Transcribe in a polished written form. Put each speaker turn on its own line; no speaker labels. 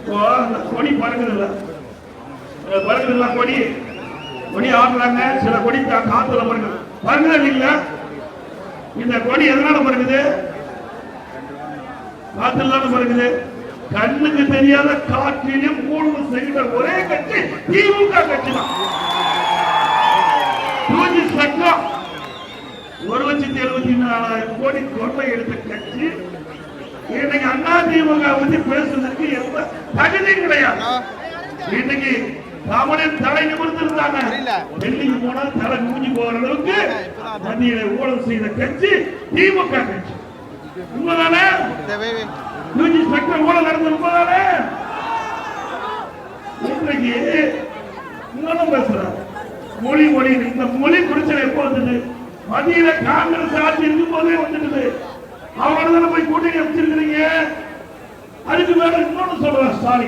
கொடி பறக்குதுல்ல கொடி கொடி ஆடுறாங்க. சில கொடி காத்துல பறக்குது இல்லைங்களா? இந்த கொடி எதனால பறக்குது? காத்துல பறக்குது. கண்ணுக்கு தெரியாத காற்றிலும் ஊழல் செய்கிற ஒரே கட்சி திமுக கட்சி தான். 1,74,000 கோடி கொள்ளை எடுத்த கட்சி இன்னைக்கு அண்ணா திமுக பத்தி பேசுறதுக்கு எந்த தகுதியும் கிடையாது. இன்னைக்கு தமிழின் தலை நிமிர்ந்து இருந்தாங்க. டெல்லிக்கு போனா தலை மூஞ்சி போகிற அளவுக்கு மத்தியில ஊழல் செய்த கட்சி திமுக கட்சி. உண்மைதானே? ஊழல் நடந்த உண்மைதானே? இன்றைக்கு இன்னொன்னு பேசுறாங்க மொழி இந்த மொழி பிரச்சனை எப்போ வந்தது? மத்தியில காங்கிரஸ் ஆட்சி இருக்கும் போதே வந்துட்டு அவங்கள போய் கூட்டணி வச்சிருக்கிறீங்க. அதுக்கு மேல இன்னொன்னு சொல்ற ஸ்டாலின்